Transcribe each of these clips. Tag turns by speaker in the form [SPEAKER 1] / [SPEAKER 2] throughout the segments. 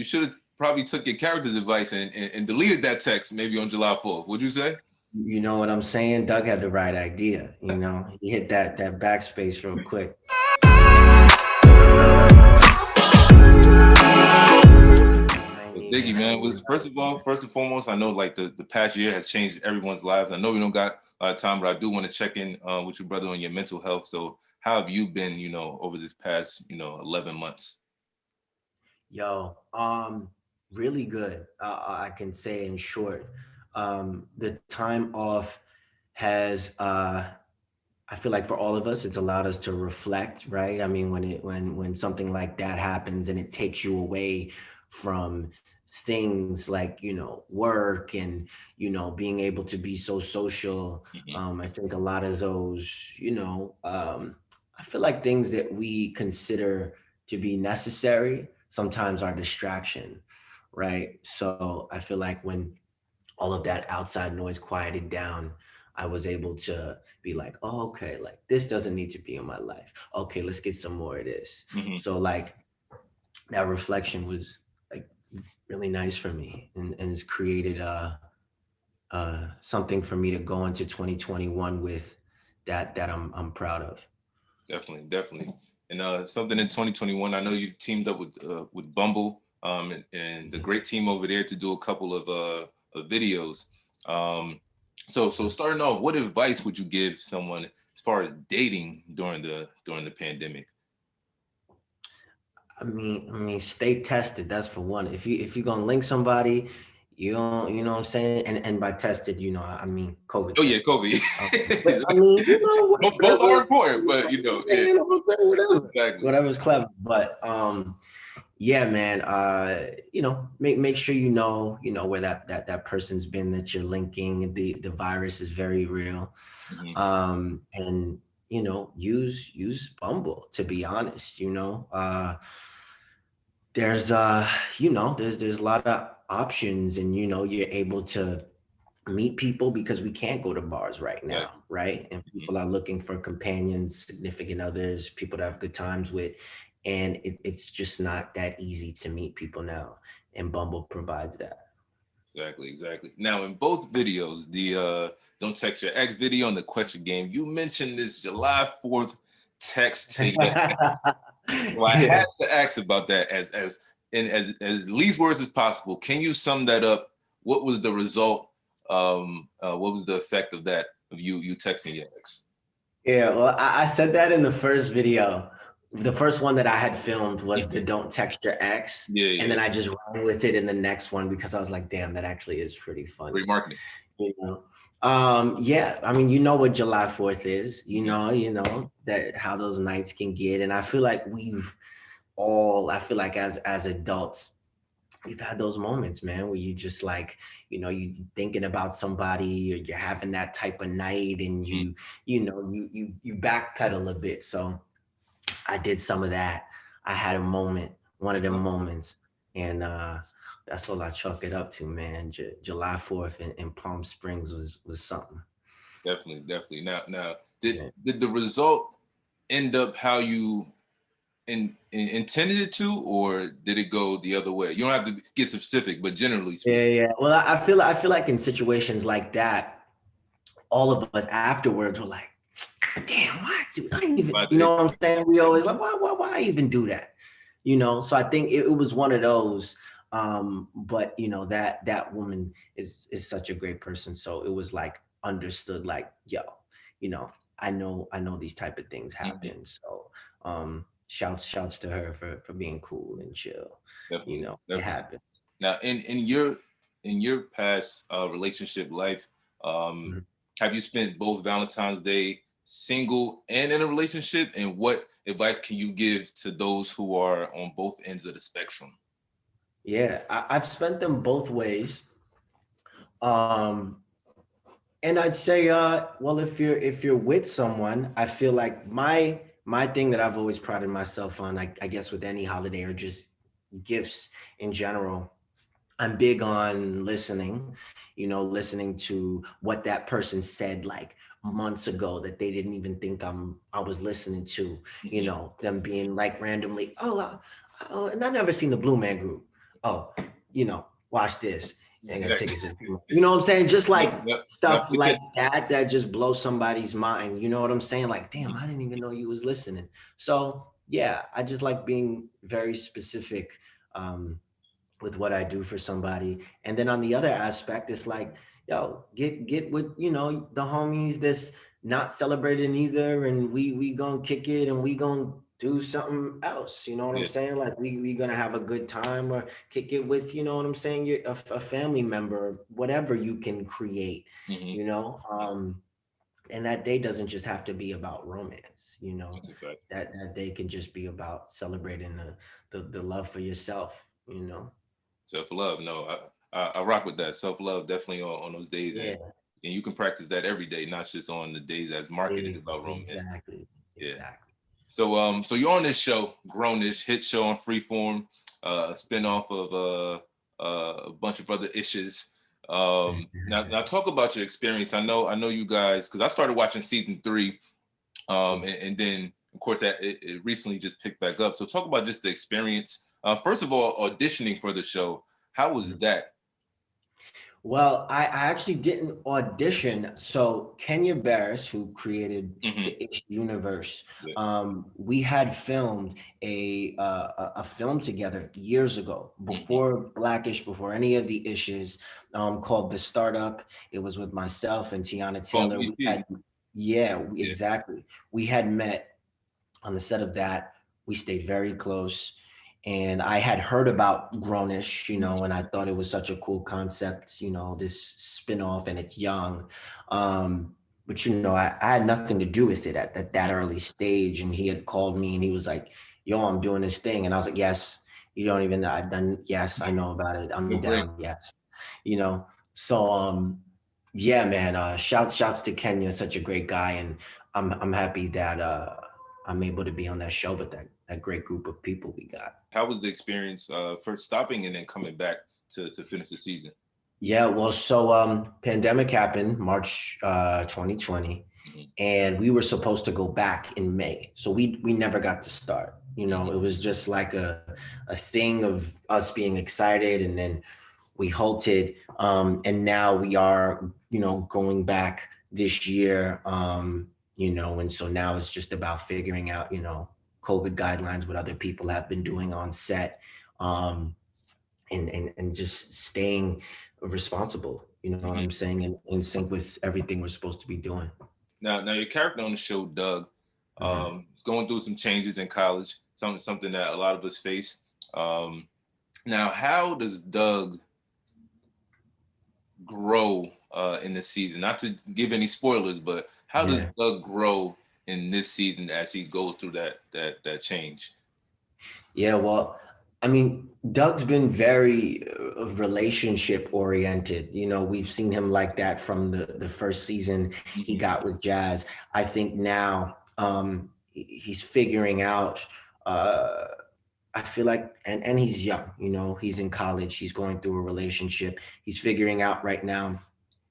[SPEAKER 1] you should have probably took your character's advice and deleted that text maybe on July 4th. Would you say?
[SPEAKER 2] You know what I'm saying? Doug had the right idea. He hit that backspace real quick.
[SPEAKER 1] Diggy, man, first and foremost, I know like the past year has changed everyone's lives. I know we don't got a lot of time, but I do want to check in with you, brother, on your mental health. So how have you been, over this past, 11 months?
[SPEAKER 2] Yo, really good. I can say in short, the time off has, I feel like for all of us, it's allowed us to reflect, right? I mean, when something like that happens and it takes you away from things like, work and, being able to be so social. I think a lot of those, I feel like things that we consider to be necessary sometimes are distraction, right? So I feel like when all of that outside noise quieted down, I was able to be like, oh, okay, like this doesn't need to be in my life. Okay, let's get some more of this.
[SPEAKER 1] Mm-hmm.
[SPEAKER 2] So like that reflection was like really nice for me, and it's created something for me to go into 2021 with that I'm proud of.
[SPEAKER 1] Definitely. And something in 2021, I know you teamed up with Bumble, and the great team over there to do a couple of videos. So starting off, what advice would you give someone as far as dating during the pandemic?
[SPEAKER 2] I mean, stay tested. That's for one. If you're gonna link somebody, you know what I'm saying. And by tested, I mean COVID
[SPEAKER 1] Oh yeah,
[SPEAKER 2] tested.
[SPEAKER 1] Kobe.
[SPEAKER 2] But I mean,
[SPEAKER 1] Both are
[SPEAKER 2] whatever.
[SPEAKER 1] important, but yeah,
[SPEAKER 2] Whatever,
[SPEAKER 1] exactly.
[SPEAKER 2] whatever's clever. But yeah, man. Make sure where that person's been that you're linking. The virus is very real.
[SPEAKER 1] Mm-hmm.
[SPEAKER 2] And use Bumble, to be honest. There's a lot of options, and you're able to meet people because we can't go to bars right
[SPEAKER 1] Right.
[SPEAKER 2] now, right? And
[SPEAKER 1] Mm-hmm.
[SPEAKER 2] people are looking for companions, significant others, people to have good times with, and it's just not that easy to meet people now, and Bumble provides that.
[SPEAKER 1] Exactly. Now, in both videos, the "Don't Text Your Ex" video and the question game, you mentioned this July 4th text to your ex. So I
[SPEAKER 2] Yeah.
[SPEAKER 1] had to ask about that as least words as possible. Can you sum that up? What was the result? What was the effect of that, of you texting your ex?
[SPEAKER 2] Yeah, well, I said that in the first video. The first one that I had filmed was the "Don't Text Your Ex,"
[SPEAKER 1] Yeah,
[SPEAKER 2] and
[SPEAKER 1] yeah.
[SPEAKER 2] then I just ran with it in the next one because I was like, "Damn, that actually is pretty funny."
[SPEAKER 1] Great marketing.
[SPEAKER 2] You know, yeah. I mean, you know what July 4th is.
[SPEAKER 1] Mhm.
[SPEAKER 2] You know that how those nights can get, and I feel like I feel like as adults, we've had those moments, man, where you just like, you thinking about somebody, or you're having that type of night, and
[SPEAKER 1] Mhm.
[SPEAKER 2] you backpedal a bit. So I did some of that. I had a moment, one of them moments, and that's all I chalk it up to, man. July 4th in Palm Springs was something.
[SPEAKER 1] Definitely. Now, did
[SPEAKER 2] Yeah.
[SPEAKER 1] did the result end up how you intended it to, or did it go the other way? You don't have to get specific, but generally
[SPEAKER 2] Yeah,
[SPEAKER 1] speaking.
[SPEAKER 2] yeah. Well, I feel like in situations like that, all of us afterwards were like, damn, why do I even,
[SPEAKER 1] Why
[SPEAKER 2] you
[SPEAKER 1] did
[SPEAKER 2] know
[SPEAKER 1] it?
[SPEAKER 2] what I'm saying? We always like, why even do that? So I think it was one of those. But that woman is such a great person. So it was like understood, like, yo, you know, I know these type of things
[SPEAKER 1] Mhm.
[SPEAKER 2] happen. So shouts to her for being cool and chill. It
[SPEAKER 1] Definitely.
[SPEAKER 2] happens.
[SPEAKER 1] Now, in your past relationship life, um,
[SPEAKER 2] Mhm.
[SPEAKER 1] have you spent both Valentine's Day single and in a relationship? And what advice can you give to those who are on both ends of the spectrum?
[SPEAKER 2] Yeah, I've spent them both ways. Um, and I'd say, well, if you're with someone, I feel like my thing that I've always prided myself on, I guess with any holiday or just gifts in general, I'm big on listening, listening to what that person said like months ago that they didn't even think I was listening to,
[SPEAKER 1] Mhm.
[SPEAKER 2] them being like randomly, oh, and I never seen the Blue Man Group. oh, watch this. Ain't gonna take
[SPEAKER 1] Exactly.
[SPEAKER 2] it so you know what I'm saying? Just
[SPEAKER 1] Yep,
[SPEAKER 2] like
[SPEAKER 1] yep. Not
[SPEAKER 2] stuff like
[SPEAKER 1] forget.
[SPEAKER 2] that just blows somebody's mind. You know what I'm saying? Like, damn,
[SPEAKER 1] Mhm.
[SPEAKER 2] I didn't even know you was listening. So yeah, I just like being very specific um, with what I do for somebody. And then on the other aspect, it's like, yo, get with, the homies that's not celebrating either, and we gonna kick it and we gonna do something else. You know what I'm
[SPEAKER 1] Yeah.
[SPEAKER 2] saying? Like we gonna have a good time or kick it with, you know what I'm saying, a family member, whatever you can create,
[SPEAKER 1] Hmm.
[SPEAKER 2] you know. And that day doesn't just have to be about romance,
[SPEAKER 1] That's a fact.
[SPEAKER 2] that day can just be about celebrating the love for yourself,
[SPEAKER 1] Self love. No, I rock with that. Self love definitely on those days,
[SPEAKER 2] Yeah,
[SPEAKER 1] and you can practice that every day, not just on the days that's marketed about romance.
[SPEAKER 2] exactly,
[SPEAKER 1] Yeah.
[SPEAKER 2] exactly.
[SPEAKER 1] So you're on this show, Grownish, hit show on Freeform, a spinoff of a bunch of other issues. Now talk about your experience. I know you guys, because I started watching season 3, and then of course that it recently just picked back up. So talk about just the experience. First of all, auditioning for the show. How was that?
[SPEAKER 2] Well, I actually didn't audition. So Kenya Barris, who created
[SPEAKER 1] Hmm.
[SPEAKER 2] the Ish universe,
[SPEAKER 1] Yeah.
[SPEAKER 2] we had filmed a film together years ago,
[SPEAKER 1] Hmm.
[SPEAKER 2] before Blackish, before any of the issues, called The Startup. It was with myself and Tiana
[SPEAKER 1] From
[SPEAKER 2] Taylor. We
[SPEAKER 1] BP.
[SPEAKER 2] had, yeah,
[SPEAKER 1] Yeah.
[SPEAKER 2] exactly. We had met on the set of that. We stayed very close. And I had heard about Grownish,
[SPEAKER 1] Hmm.
[SPEAKER 2] and I thought it was such a cool concept, this spin-off, and it's young. But I had nothing to do with it at that
[SPEAKER 1] Hmm.
[SPEAKER 2] early stage. And he had called me and he was like, yo, I'm doing this thing. And I was like, yes, you don't even know. I've done, yes, I know about it. I'm
[SPEAKER 1] No break.
[SPEAKER 2] down, yes. You know. So yeah, man, shouts to Kenya, such a great guy. And I'm happy that I'm able to be on that show with that great group of people we got.
[SPEAKER 1] How was the experience first stopping and then coming back to finish the season?
[SPEAKER 2] Yeah, well, so pandemic happened March 2020,
[SPEAKER 1] Hmm.
[SPEAKER 2] and we were supposed to go back in May. So we never got to start.
[SPEAKER 1] Hmm.
[SPEAKER 2] It was just like a thing of us being excited, and then we halted. And now we are, going back this year. And so now it's just about figuring out, COVID guidelines, what other people have been doing on set. Um, and just staying responsible, you know what
[SPEAKER 1] Hmm.
[SPEAKER 2] I'm saying, and in sync with everything we're supposed to be doing.
[SPEAKER 1] Now your character on the show, Doug,
[SPEAKER 2] Mhm.
[SPEAKER 1] is going through some changes in college, something that a lot of us face. Um, Now, how does Doug grow in this season? Not to give any spoilers, but how does
[SPEAKER 2] Yeah.
[SPEAKER 1] Doug grow in this season as he goes through that change?
[SPEAKER 2] Yeah, well, I mean, Doug's been very relationship oriented. We've seen him like that from the first season he
[SPEAKER 1] Hmm.
[SPEAKER 2] got with Jazz. I think now he's figuring out. Uh, I feel like, and he's young. He's in college. He's going through a relationship. He's figuring out right now,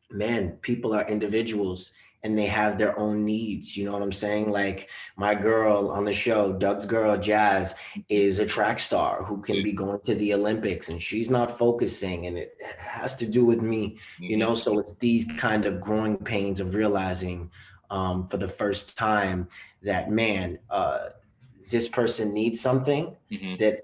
[SPEAKER 2] man, people are individuals and they have their own needs. You know what I'm saying? Like my girl on the show, Doug's girl, Jazz, is a track star who can
[SPEAKER 1] Yeah.
[SPEAKER 2] be going to the Olympics, and she's not focusing, and it has to do with me,
[SPEAKER 1] Hmm.
[SPEAKER 2] So it's these kind of growing pains of realizing for the first time that, man, this person needs something
[SPEAKER 1] Hmm.
[SPEAKER 2] that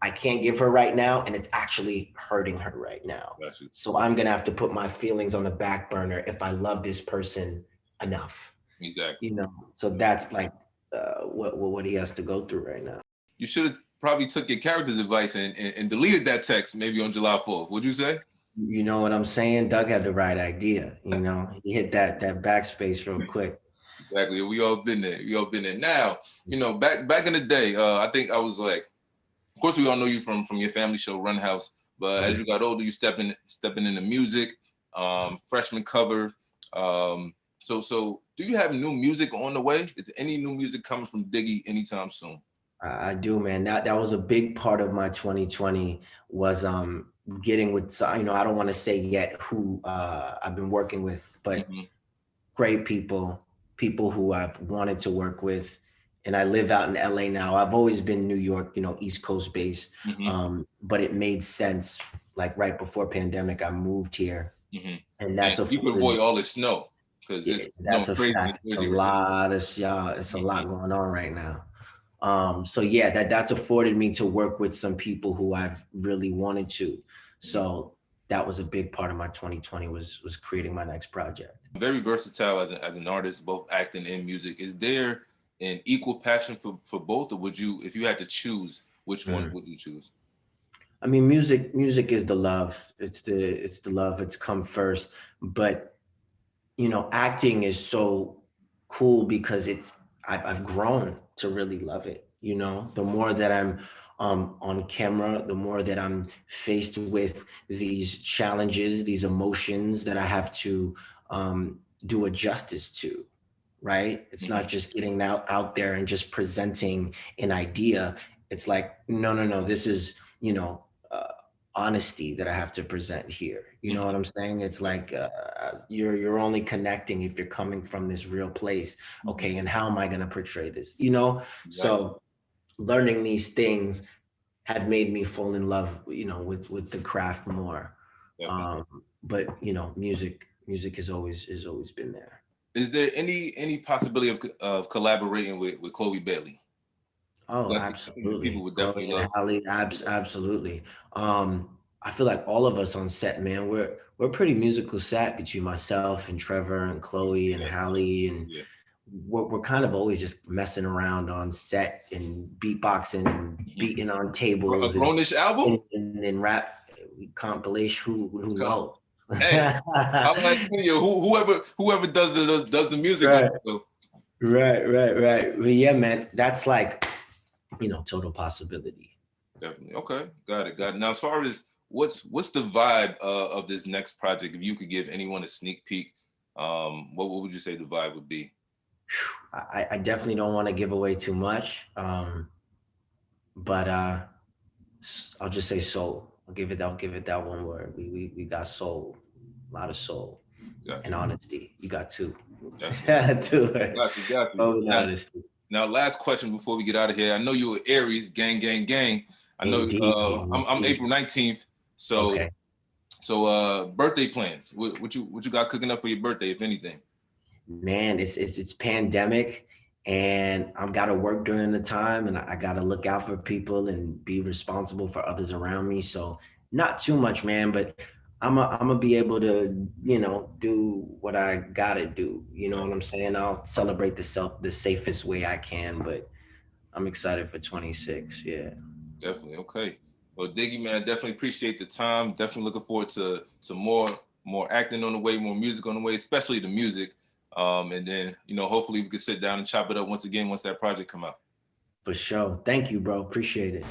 [SPEAKER 2] I can't give her right now, and it's actually hurting her right now.
[SPEAKER 1] Got you.
[SPEAKER 2] So I'm gonna have to put my feelings on the back burner if I love this person enough,
[SPEAKER 1] Exactly.
[SPEAKER 2] So that's like what he has to go through right now.
[SPEAKER 1] You should have probably took your character's advice and deleted that text maybe on July 4th. Would you say?
[SPEAKER 2] You know what I'm saying? Doug had the right idea. He hit that backspace real quick.
[SPEAKER 1] Exactly. We all been there. We all been there. Now, back in the day, I think I was like, of course, we all know you from your family show Run House. But as
[SPEAKER 2] Mhm.
[SPEAKER 1] you got older, you stepping into music, freshman cover. So do you have new music on the way? Is any new music coming from Diggy anytime soon?
[SPEAKER 2] I do, man. That was a big part of my 2020 was getting with, I don't want to say yet who I've been working with, but
[SPEAKER 1] Hmm.
[SPEAKER 2] great people who I've wanted to work with, and I live out in LA now. I've always been New York, East Coast based.
[SPEAKER 1] Mm-hmm.
[SPEAKER 2] But it made sense. Like right before pandemic, I moved here,
[SPEAKER 1] Mm-hmm.
[SPEAKER 2] and
[SPEAKER 1] And
[SPEAKER 2] that's
[SPEAKER 1] you can
[SPEAKER 2] afforded.
[SPEAKER 1] avoid all the snow because
[SPEAKER 2] Yeah,
[SPEAKER 1] it's
[SPEAKER 2] that's
[SPEAKER 1] snowing
[SPEAKER 2] a
[SPEAKER 1] crazy in
[SPEAKER 2] fact. A
[SPEAKER 1] Jersey right
[SPEAKER 2] lot of yeah, it's a
[SPEAKER 1] now.
[SPEAKER 2] lot going on right now. So yeah, that's afforded me to work with some people who I've really wanted to.
[SPEAKER 1] Mm-hmm.
[SPEAKER 2] So that was a big part of my 2020 was creating my next project.
[SPEAKER 1] Very versatile as an artist, both acting and music. Is there an equal passion for both, or would you, if you had to choose, which one
[SPEAKER 2] Mm.
[SPEAKER 1] would you choose?
[SPEAKER 2] I mean, music is the love. It's the love. It's come first. But acting is so cool because I've grown to really love it. The more that I'm on camera, the more that I'm faced with these challenges, these emotions that I have to do a justice to. Right? It's
[SPEAKER 1] Mm-hmm.
[SPEAKER 2] not just getting out there and just presenting an idea. It's like, no, no, no. This is uh, honesty that I have to present here. You know
[SPEAKER 1] Mm-hmm.
[SPEAKER 2] what I'm saying? It's like you're only connecting if you're coming from this real place.
[SPEAKER 1] Mm-hmm.
[SPEAKER 2] Okay, and how am I going to portray this?
[SPEAKER 1] Exactly.
[SPEAKER 2] So learning these things have made me fall in love, with the craft more.
[SPEAKER 1] Definitely.
[SPEAKER 2] Um, but music has always been there.
[SPEAKER 1] Is there any possibility of collaborating with Chloe Bailey?
[SPEAKER 2] Oh,
[SPEAKER 1] I think the people
[SPEAKER 2] absolutely.
[SPEAKER 1] would definitely
[SPEAKER 2] Chloe and
[SPEAKER 1] love.
[SPEAKER 2] Halle, absolutely. I feel like all of us on set, man, we're pretty musical set between myself and Trevor and Chloe and
[SPEAKER 1] Yeah,
[SPEAKER 2] Halle, and
[SPEAKER 1] yeah.
[SPEAKER 2] we're kind of always just messing around on set and beatboxing and
[SPEAKER 1] Mm-hmm.
[SPEAKER 2] beating on
[SPEAKER 1] A
[SPEAKER 2] tables and
[SPEAKER 1] Grownish album?
[SPEAKER 2] and rap. We compilation. Who knows?
[SPEAKER 1] Hey, I'm like you, whoever does the music with
[SPEAKER 2] Right,
[SPEAKER 1] you. So
[SPEAKER 2] right. Well, yeah, man, that's like total possibility.
[SPEAKER 1] definitely. Okay, got it. Now, as far as what's the vibe of this next project, if you could give anyone a sneak peek, what would you say the vibe would be?
[SPEAKER 2] I definitely don't want to give away too much, but I'll just say soul. I'll give it that one word. We got soul, a lot of soul and
[SPEAKER 1] Gotcha.
[SPEAKER 2] honesty. You got two,
[SPEAKER 1] Definitely.
[SPEAKER 2] two,
[SPEAKER 1] Got you.
[SPEAKER 2] soul and honesty.
[SPEAKER 1] Now, last question before we get out of here. I know you were Aries, gang. I know
[SPEAKER 2] Indeed,
[SPEAKER 1] I'm
[SPEAKER 2] indeed.
[SPEAKER 1] April 19th. So
[SPEAKER 2] Okay,
[SPEAKER 1] birthday plans. What you got cooking up for your birthday, if anything?
[SPEAKER 2] man, it's pandemic, and I've got to work during the time, and I got to look out for people and be responsible for others around me. So not too much, man, but I'm gonna be able to do what I gotta do. You know what I'm saying? I'll celebrate the safest way I can, but I'm excited for 26. Yeah,
[SPEAKER 1] Definitely. Okay. Well, Diggy, man, definitely appreciate the time. Definitely looking forward to more acting on the way, more music on the way, especially the music. And then hopefully we can sit down and chop it up once again once that project come out.
[SPEAKER 2] for sure. Thank you, bro. Appreciate it.